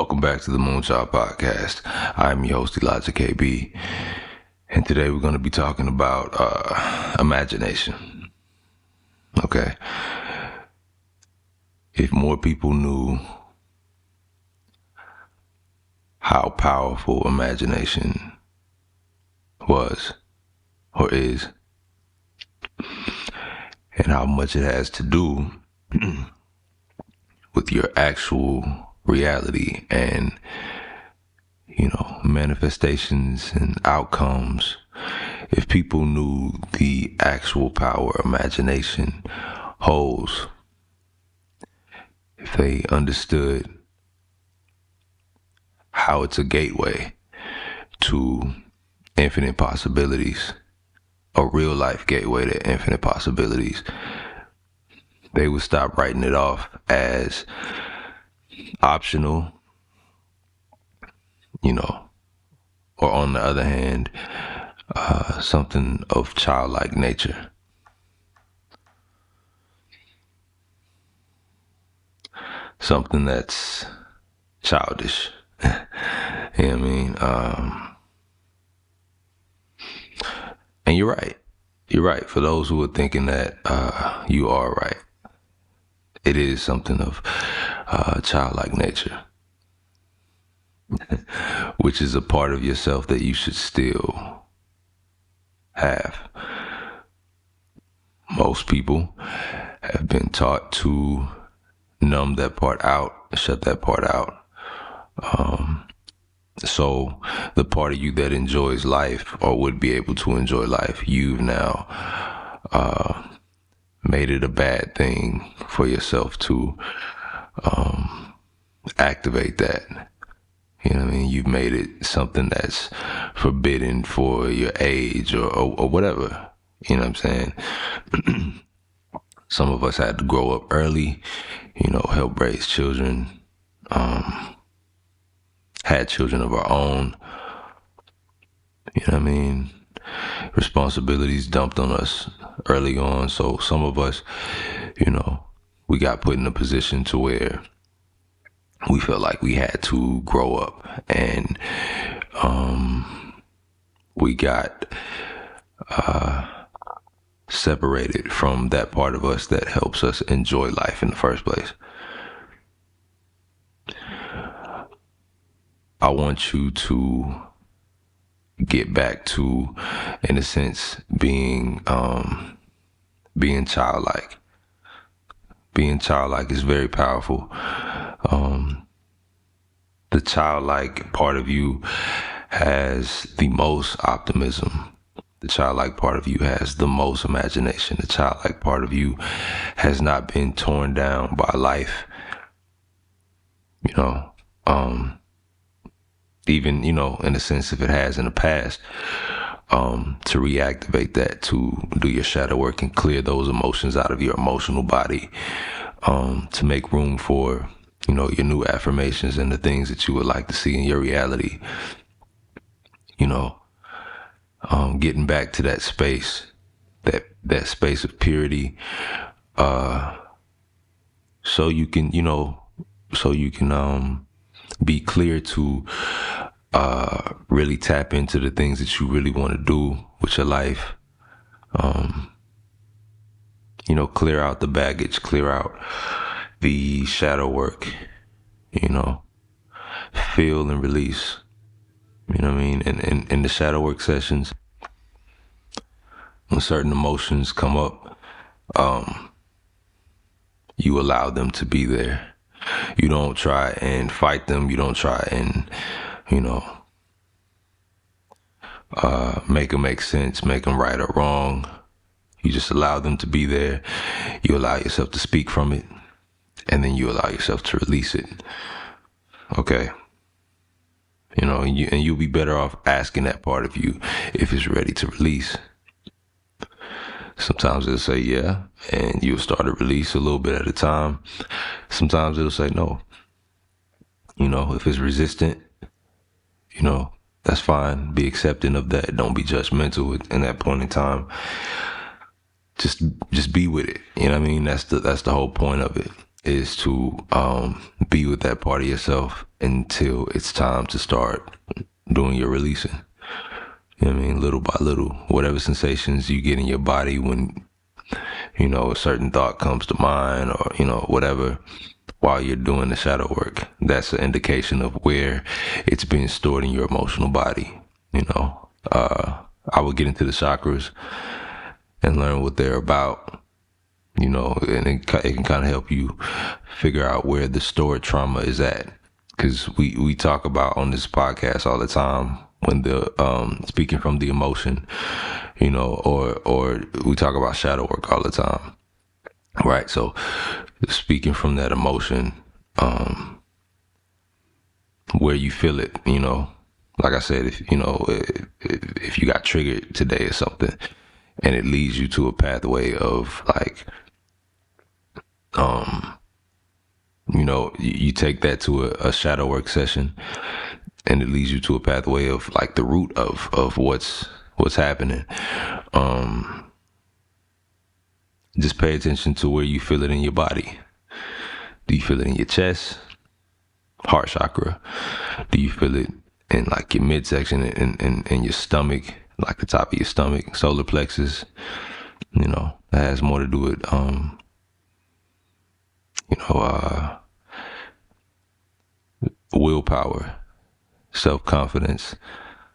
Welcome back to the Moonshot Podcast. I'm your host, Elijah KB, and today we're going to be talking about imagination. Okay. If more people knew how powerful imagination was or is, and how much it has to do with your actual reality and manifestations and outcomes, if people knew the actual power imagination holds, if they understood how it's a gateway to infinite possibilities, a real life gateway to infinite possibilities, they would stop writing it off as optional, or on the other hand, something of childlike nature. Something that's childish. You know what I mean? And you're right. You're right. For those who are thinking that you are right, it is something of childlike nature, which is a part of yourself that you should still have. Most people have been taught to numb that part out, shut that part out. So the part of you that enjoys life or would be able to enjoy life, you've now made it a bad thing for yourself to activate that. You know what I mean? You've made it something that's forbidden for your age or whatever. You know what I'm saying? Some of us had to grow up early, help raise children, had children of our own. You know what I mean? Responsibilities dumped on us early on. So some of us, we got put in a position to where we felt like we had to grow up, and we got separated from that part of us that helps us enjoy life in the first place. I want you to get back to, in a sense, being childlike. Being childlike is very powerful. The childlike part of you has the most optimism. The childlike part of you has the most imagination. The childlike part of you has not been torn down by life. Even, in a sense, if it has in the past, to reactivate that, to do your shadow work and clear those emotions out of your emotional body, to make room for, your new affirmations and the things that you would like to see in your reality. Getting back to that space, that space of purity, so you can be clear to really tap into the things that you really want to do with your life. Clear out the baggage, clear out the shadow work, feel and release. You know what I mean? And in the shadow work sessions, when certain emotions come up, you allow them to be there. You don't try and fight them. You don't try and, make them make sense, make them right or wrong. You just allow them to be there. You allow yourself to speak from it, and then you allow yourself to release it. Okay? And you'll be better off asking that part of you if it's ready to release. Sometimes it'll say yeah, and you'll start to release a little bit at a time. Sometimes it'll say no. If it's resistant, that's fine. Be accepting of that. Don't be judgmental in that point in time. Just be with it. You know what I mean? That's the whole point of it. is to be with that part of yourself until it's time to start doing your releasing. You know what I mean? Little by little, whatever sensations you get in your body when, a certain thought comes to mind, or, whatever, while you're doing the shadow work, that's an indication of where it's being stored in your emotional body. I would get into the chakras and learn what they're about, and it can kind of help you figure out where the stored trauma is at. Because we talk about on this podcast all the time when the speaking from the emotion, or we talk about shadow work all the time, right? So speaking from that emotion, where you feel it, like I said, if you got triggered today or something, and it leads you to a pathway of like, you take that to a shadow work session, and it leads you to a pathway of like the root of what's happening. Just pay attention to where you feel it in your body. Do you feel it in your chest, heart chakra? Do you feel it in like your midsection and your stomach, like the top of your stomach, solar plexus? That has more to do with willpower, self-confidence,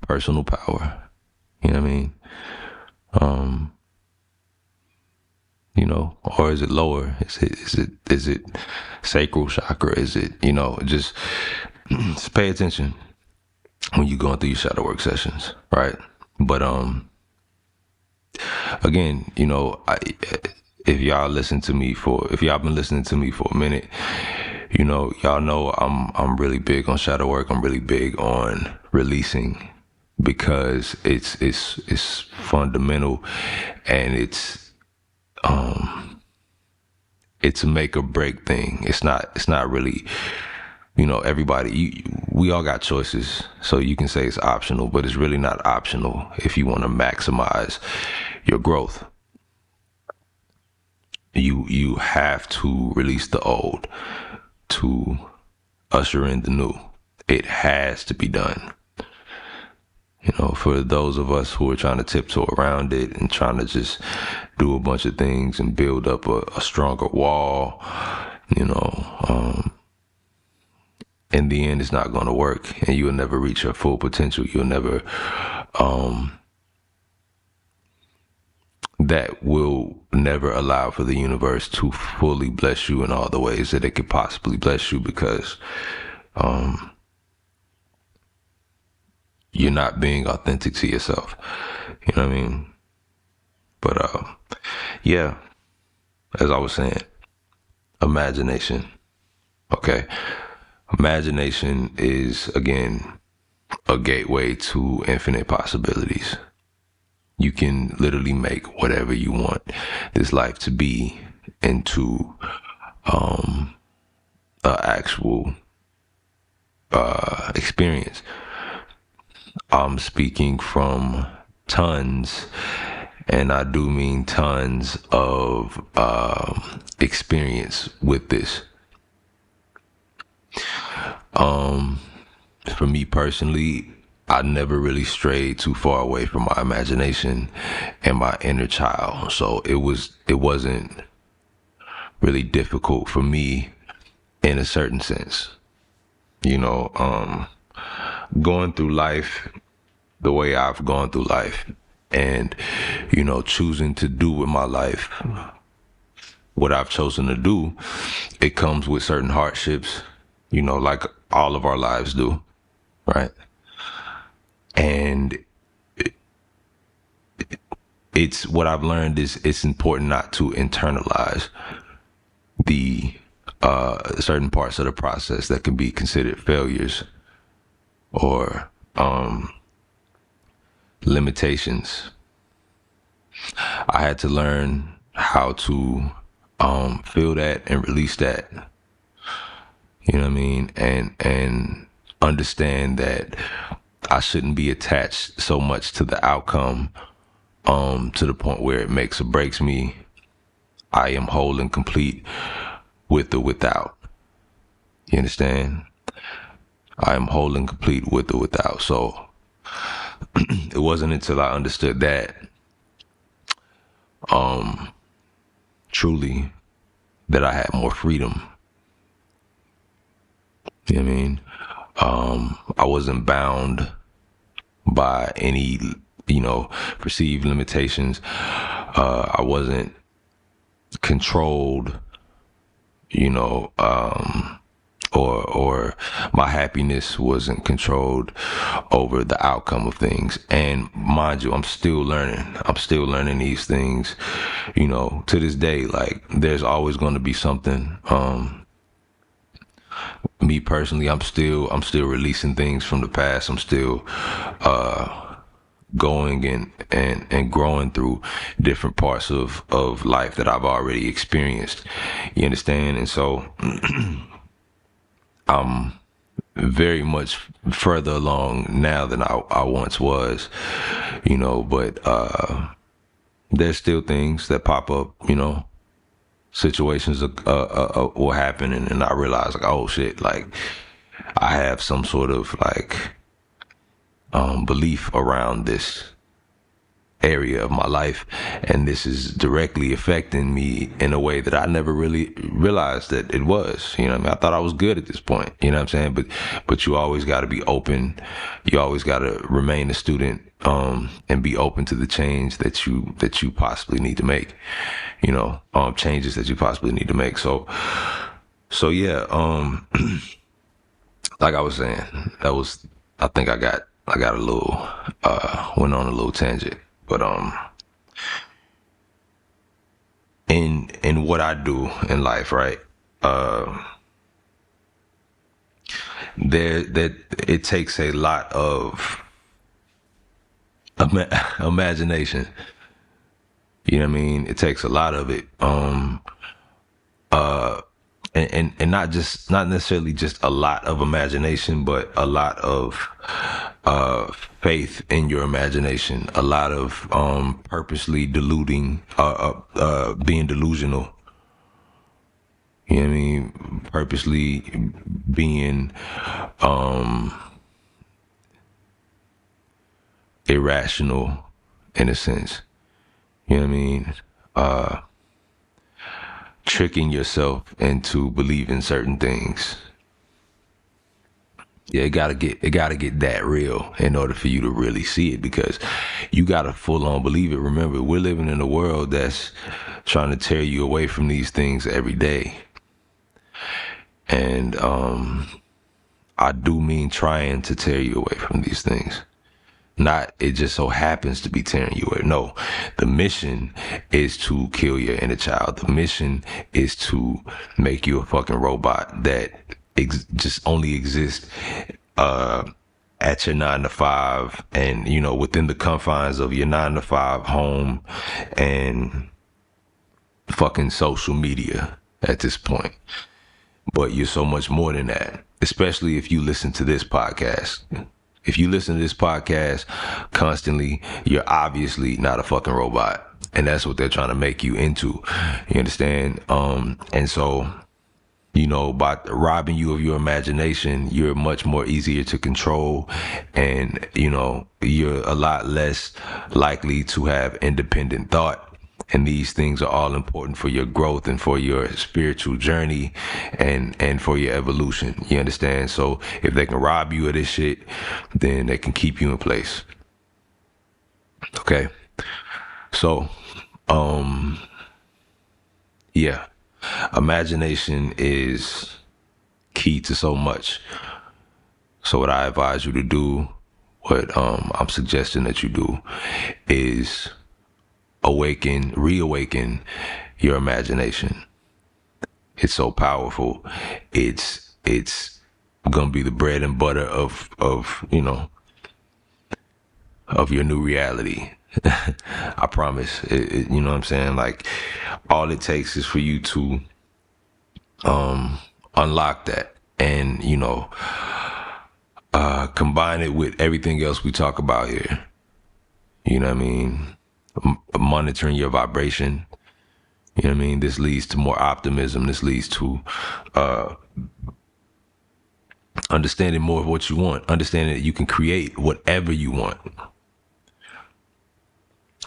personal power. You know what I mean? Or is it lower? Is it sacral chakra? Is it, just pay attention when you're going through your shadow work sessions, right? But again, if y'all been listening to me for a minute, y'all know I'm really big on shadow work. I'm really big on releasing, because it's fundamental, and it's a make or break thing. It's not really, everybody, we all got choices, so you can say it's optional, but it's really not optional if you want to maximize your growth. You have to release the old to usher in the new. It has to be done. For those of us who are trying to tiptoe around it and trying to just do a bunch of things and build up a stronger wall, in the end, it's not going to work, and you'll never reach your full potential. You'll never, that will never allow for the universe to fully bless you in all the ways that it could possibly bless you, because you're not being authentic to yourself. You know what I mean? But yeah, as I was saying, imagination. Okay. Imagination is, again, a gateway to infinite possibilities. You can literally make whatever you want this life to be into an actual experience. I'm speaking from tons, and I do mean tons of experience with this. For me personally, I never really strayed too far away from my imagination and my inner child, so it wasn't really difficult for me in a certain sense. Going through life the way I've gone through life, and choosing to do with my life what I've chosen to do, it comes with certain hardships, like all of our lives do, right? And it's what I've learned is it's important not to internalize the certain parts of the process that can be considered failures or limitations. I had to learn how to feel that and release that. You know what I mean? And understand that I shouldn't be attached so much to the outcome, to the point where it makes or breaks me. I am whole and complete with or without. You understand? I am whole and complete with or without. So it wasn't until I understood that truly that I had more freedom. You know what I mean? I wasn't bound by any, perceived limitations. I wasn't controlled, or my happiness wasn't controlled over the outcome of things. And mind you, I'm still learning these things, to this day. Like, there's always going to be something. Me personally, I'm still releasing things from the past. I'm still going and growing through different parts of life that I've already experienced. You understand? And so I'm very much further along now than I once was, but there's still things that pop up, situations will happen, and I realize, like, oh shit, like I have some sort of like belief around this area of my life, and this is directly affecting me in a way that I never really realized that it was. You know what I mean? I thought I was good at this point, you know what I'm saying? But you always got to be open. You always got to remain a student, and be open to the change that you possibly need to make, changes that you possibly need to make. So yeah, like I was saying, I think I got a little, went on a little tangent. But in what I do in life, right? That it takes a lot of imagination. You know what I mean? It takes a lot of it. And not necessarily just a lot of imagination, but a lot of faith in your imagination, a lot of purposely being delusional. You know what I mean? Purposely being irrational in a sense. You know what I mean? Tricking yourself into believing certain things. Yeah, it gotta get that real in order for you to really see it, because you gotta full on believe it. Remember, we're living in a world that's trying to tear you away from these things every day. And I do mean trying to tear you away from these things. Not it just so happens to be tearing you away. No, the mission is to kill your inner child. The mission is to make you a fucking robot that just only exists at your 9 to 5, and within the confines of your 9 to 5 home and fucking social media at this point. But you're so much more than that, especially if you listen to this podcast. If you listen to this podcast constantly, you're obviously not a fucking robot. And that's what they're trying to make you into. You understand? And so, by robbing you of your imagination, you're much more easier to control. And, you're a lot less likely to have independent thought. And these things are all important for your growth and for your spiritual journey and for your evolution. You understand? So if they can rob you of this shit, then they can keep you in place. Okay. So, yeah, imagination is key to so much. So what I advise you to do, what I'm suggesting that you do, is reawaken your imagination. It's so powerful. It's gonna be the bread and butter of your new reality. I promise. You know what I'm saying? Like, all it takes is for you to unlock that, and combine it with everything else we talk about here. You know what I mean? Monitoring your vibration, You know what I mean? This leads to more optimism. This leads to understanding more of what you want, understanding that you can create whatever you want.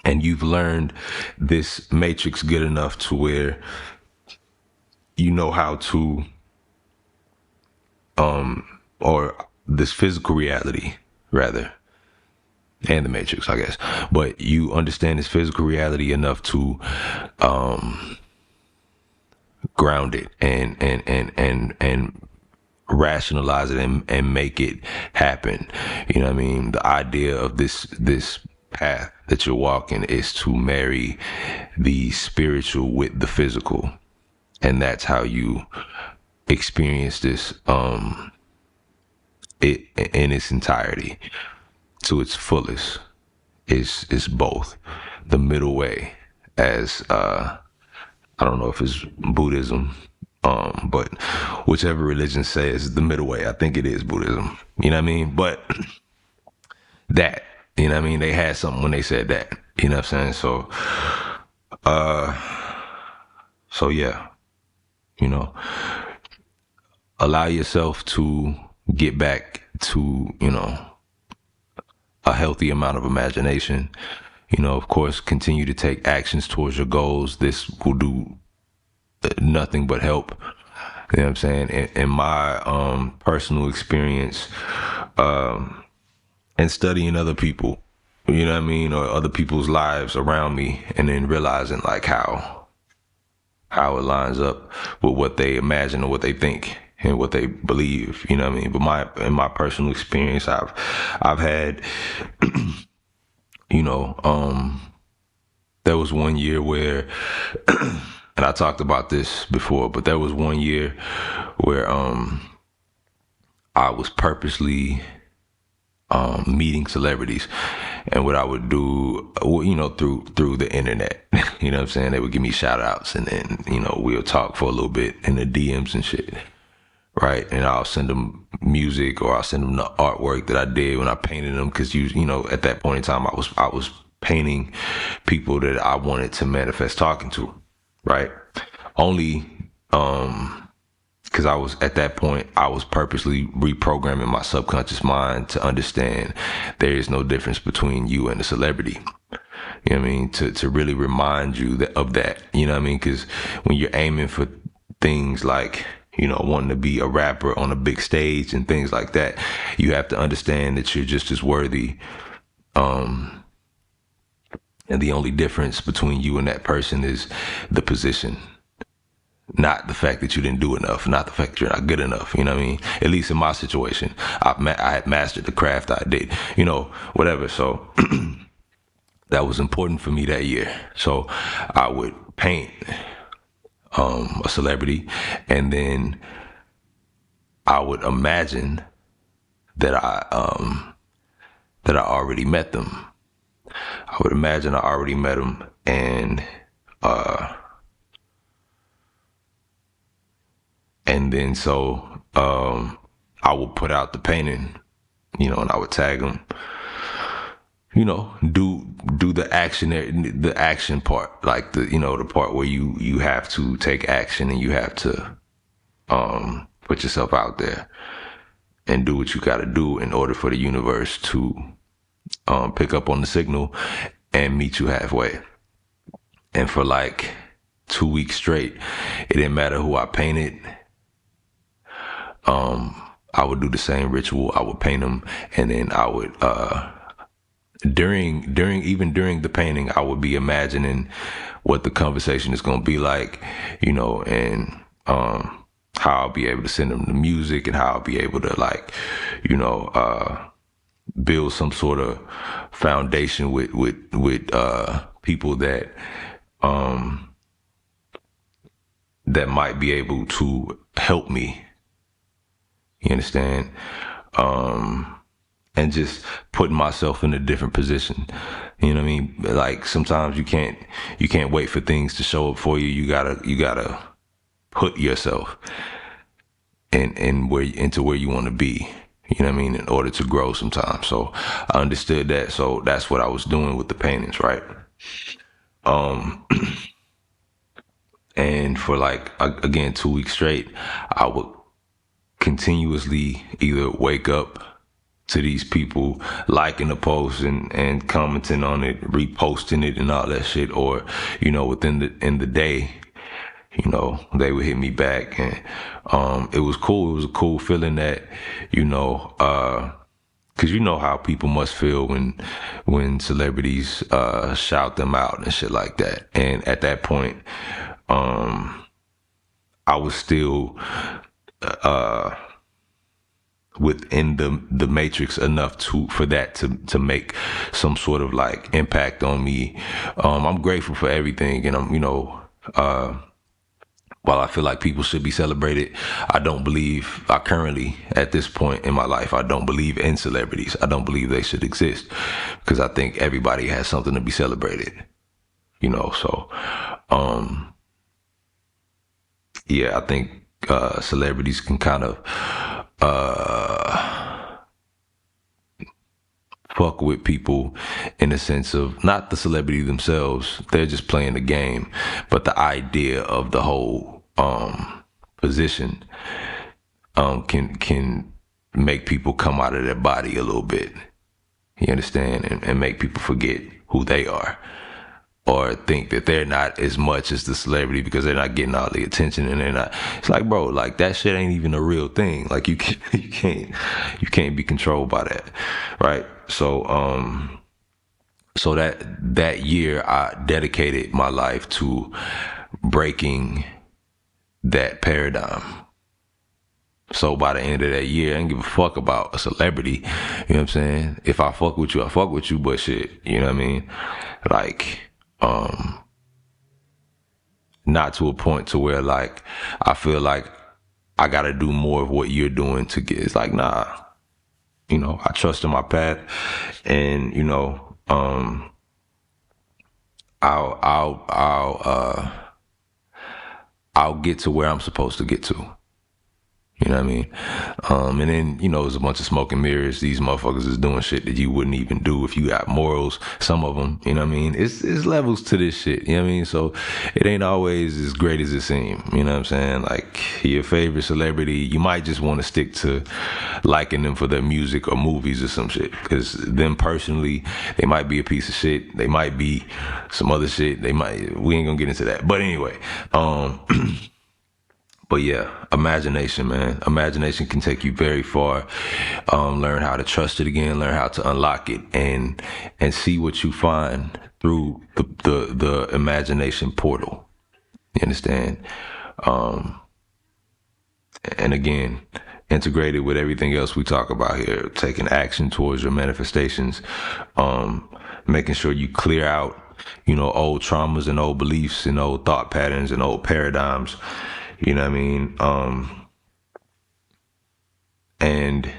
And you've learned this matrix good enough to where you know how to, or this physical reality, rather, and the matrix, I guess. But you understand this physical reality enough to ground it and rationalize it and make it happen. You know what I mean? The idea of this path that you're walking is to marry the spiritual with the physical. And that's how you experience this it in its entirety, to its fullest. Is both the middle way, as I don't know if it's Buddhism, but whichever religion says the middle way, I think it is Buddhism. You know what I mean? But that, you know what I mean? They had something when they said that. You know what I'm saying? So yeah, you know, allow yourself to get back to, you know, a healthy amount of imagination. You know, of course, continue to take actions towards your goals. This will do nothing but help. You know what I'm saying? In my personal experience, and studying other people, you know what I mean, or other people's lives around me, and then realizing like how it lines up with what they imagine or what they think and what they believe, you know what I mean? But in my personal experience, I've had, you know, there was one year where, and I talked about this before, but there was one year where I was purposely meeting celebrities, and what I would do, you know, through the internet, you know what I'm saying? They would give me shout outs, and then, you know, we'll talk for a little bit in the DMs and shit. Right. And I'll send them music, or I'll send them the artwork that I did when I painted them. Cause you know, at that point in time, I was painting people that I wanted to manifest talking to. Right. Only, cause I was at that point, I was purposely reprogramming my subconscious mind to understand there is no difference between you and a celebrity. You know what I mean? To really remind you of that, you know what I mean? Cause when you're aiming for things like, you know, wanting to be a rapper on a big stage and things like that, you have to understand that you're just as worthy. And the only difference between you and that person is the position, not the fact that you didn't do enough, not the fact that you're not good enough. You know what I mean? At least in my situation, I had mastered the craft I did, you know, whatever. So that was important for me that year. So I would paint a celebrity, and then I would imagine that I already met them. I would imagine I already met them, and then so I would put out the painting, you know, and I would tag them. You know, do the action part, like the, you know, the part where you have to take action and you have to put yourself out there and do what you got to do in order for the universe to pick up on the signal and meet you halfway. And for like 2 weeks straight, it didn't matter who I painted. I would do the same ritual. I would paint them, and then I would during the painting, I would be imagining what the conversation is going to be like, you know, and how I'll be able to send them the music, and how I'll be able to, like, you know, build some sort of foundation with people that that might be able to help me. You understand? And just putting myself in a different position. You know what I mean? Like, sometimes you can't wait for things to show up for you. You gotta put yourself into where you want to be. You know what I mean? In order to grow sometimes. So I understood that. So that's what I was doing with the paintings, right? for like, again, 2 weeks straight, I would continuously either wake up to these people liking the post and commenting on it, reposting it and all that shit, or, within the day, they would hit me back. And it was cool. It was a cool feeling that, because you know how people must feel when celebrities shout them out and shit like that. And at that point, I was still within the matrix enough for that to make some sort of like impact on me. I'm grateful for everything, and I'm while I feel like people should be celebrated, I currently, at this point in my life, I don't believe in celebrities. I don't believe they should exist, because I think everybody has something to be celebrated, so, yeah, I think, celebrities can kind of, fuck with people in the sense of not the celebrity themselves, they're just playing the game, but the idea of the whole position can make people come out of their body a little bit, you understand, and make people forget who they are, or think that they're not as much as the celebrity because they're not getting all the attention, and they're not. It's like, bro, like that shit ain't even a real thing. Like you can't be controlled by that, right? So so that year I dedicated my life to breaking that paradigm. So by the end of that year, I didn't give a fuck about a celebrity. You know what I'm saying? If I fuck with you, I fuck with you, but shit, you know what I mean? Like, not to a point to where like I feel like I gotta do more of what you're doing to get. It's like, nah, I trust in my path, and I'll get to where I'm supposed to get to. You know what I mean? And then, there's a bunch of smoke and mirrors. These motherfuckers is doing shit that you wouldn't even do if you got morals. Some of them, you know what I mean? It's levels to this shit, you know what I mean? So it ain't always as great as it seems, you know what I'm saying? Like, your favorite celebrity, you might just want to stick to liking them for their music or movies or some shit. Because them personally, they might be a piece of shit. They might be some other shit. We ain't gonna get into that. But anyway, but yeah, imagination, man. Imagination can take you very far. Learn how to trust it again. Learn how to unlock it and see what you find through the imagination portal. You understand? And again, integrated with everything else we talk about here, taking action towards your manifestations, making sure you clear out, old traumas and old beliefs and old thought patterns and old paradigms. You know what I mean? And,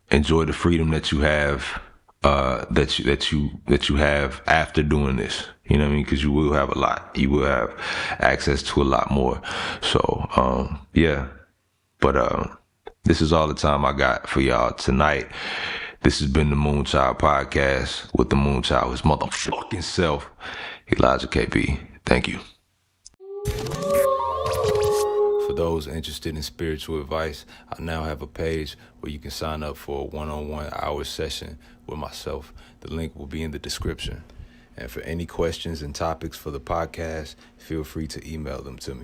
enjoy the freedom that you have, that you have after doing this. You know what I mean? Because you will have a lot. You will have access to a lot more. So, yeah. But this is all the time I got for y'all tonight. This has been the Moonchild Podcast with the Moonchild, his motherfucking self, Elijah KP. Thank you. For those interested in spiritual advice, I now have a page where you can sign up for a one-on-one hour session with myself. The link will be in the description. And for any questions and topics for the podcast, feel free to email them to me.